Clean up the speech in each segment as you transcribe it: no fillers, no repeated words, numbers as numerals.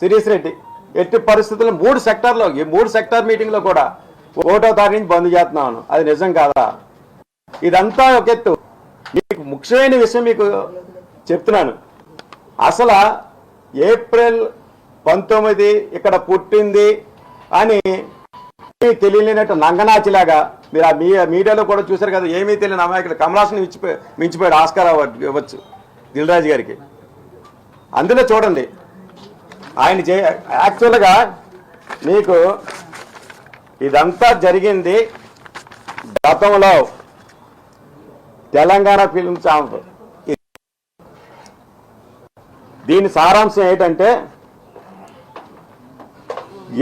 శిరీష్ రెడ్డి ఎట్టి పరిస్థితుల్లో 3 సెక్టార్లో ఈ 3 సెక్టార్ మీటింగ్లో కూడా 1వ తారీఖు నుంచి బంద్ చేస్తున్నాను. అది నిజం కాదా? ఇదంతా ఒక ఎత్తు. మీకు ముఖ్యమైన విషయం మీకు చెప్తున్నాను. అసలు ఏప్రిల్ 19 ఇక్కడ పుట్టింది అని తెలియలేనట్టు నంగనాచిలాగా మీరు ఆ మీడియాలో కూడా చూశారు కదా. ఏమీ తెలియని అమాయకులు కమలాసన్ మించిపోయాడు ఆస్కార్ అవార్డు ఇవ్వచ్చు దిల్ రాజు గారికి. అందులో చూడండి ఆయన యాక్చువల్గా మీకు ఇదంతా జరిగింది గతంలో తెలంగాణ ఫిల్మ్ ఛాంప్. దీని సారాంశం ఏంటంటే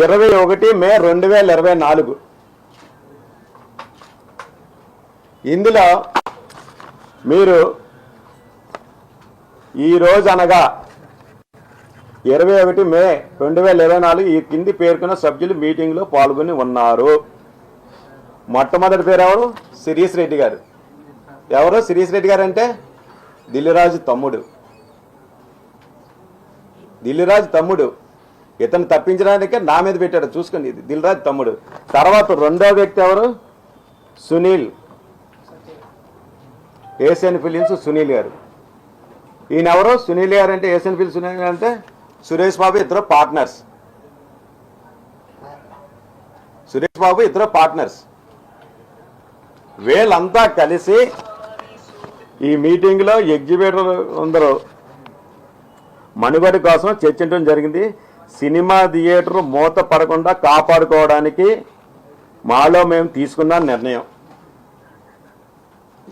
21 మే 2024 ఇందులో మీరు ఈరోజు అనగా 21 మే 2024 ఈ కింది పేర్కొన్న సభ్యులు మీటింగ్లో పాల్గొని ఉన్నారు. మొట్టమొదటి పేరు ఎవరు? శిరీష్ రెడ్డి గారు. ఎవరు శిరీష్ రెడ్డి గారు అంటే దిల్రాజు తమ్ముడు. దిల్రాజు తమ్ముడు. ఇతను తప్పించడానికే నా మీద పెట్టాడు చూసుకోండి. ఇది దిల్రాజు తమ్ముడు. తర్వాత రెండో వ్యక్తి ఎవరు? సునీల్, ఏషియన్ ఫిలిమ్స్ సునీల్ గారు. ఈయన ఎవరు? సునీల్ గారు అంటే ఏషియన్ ఫిలిమ్స్ సునీల్ గారు అంటే సురేష్ బాబు ఇద్దరు పార్ట్నర్స్. సురేష్ బాబు ఇద్దరు పార్ట్నర్స్. వీళ్ళంతా కలిసి ఈ మీటింగ్లో ఎగ్జిబిటర్ అందరూ మనుగడ కోసం చర్చించడం జరిగింది. సినిమా థియేటర్ మూత పడకుండా కాపాడుకోవడానికి మాలో మేము తీసుకున్న నిర్ణయం.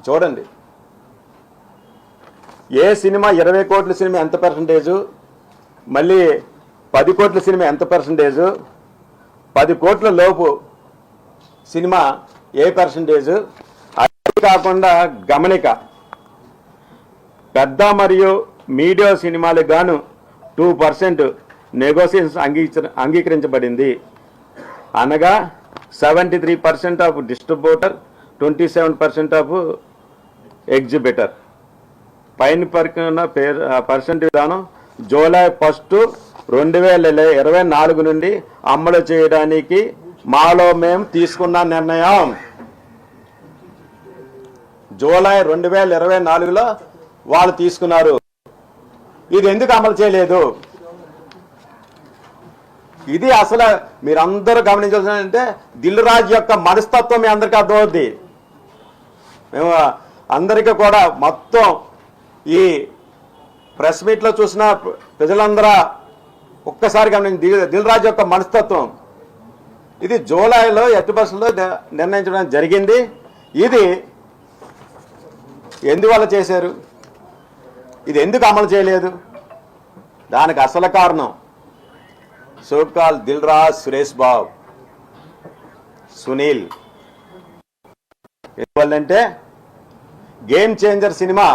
చూడండి, ఏ సినిమా 20 కోట్ల సినిమా ఎంత పర్సంటేజు, మళ్ళీ 10 కోట్ల సినిమా ఎంత పర్సంటేజు, 10 కోట్ల లోపు సినిమా ఏ పర్సంటేజు, అది కాకుండా గమనిక పెద్ద మరియు మీడియా సినిమాలకు గాను 2% నెగోసియేషన్స్ అంగీకరించబడింది. అనగా 73% ఆఫ్ డిస్ట్రిబ్యూటర్, 27% ఆఫ్ ఎగ్జిబిటర్. పైన పరికన పర్సెంట్ విధానం జూలై 1, 2024 నుండి అమలు చేయడానికి మాలో మేము తీసుకున్న నిర్ణయం. జూలై 2024లో వాళ్ళు తీసుకున్నారు. ఇది ఎందుకు అమలు చేయలేదు? ఇది అసలు మీరందరూ గమనించాల్సిందంటే దిల్ రాజు యొక్క మనస్తత్వం మీ అందరికీ అర్థమవుద్ది. మేము అందరికీ కూడా మొత్తం ఈ ప్రెస్ మీట్లో చూసిన ప్రజలందరూ ఒక్కసారి గమనించి దిల్ రాజు యొక్క మనస్తత్వం ఇది జూలైలో 8% నిర్ణయించడం జరిగింది. ఇది ఎందువల్ల చేశారు? ఇది ఎందుకు అమలు చేయలేదు? దానికి అసలు కారణం సోకాల్ దిల్ రాజ్, సురేష్ బాబు, సునీల్. ఎందువల్లంటే గేమ్ చేంజర్ సినిమా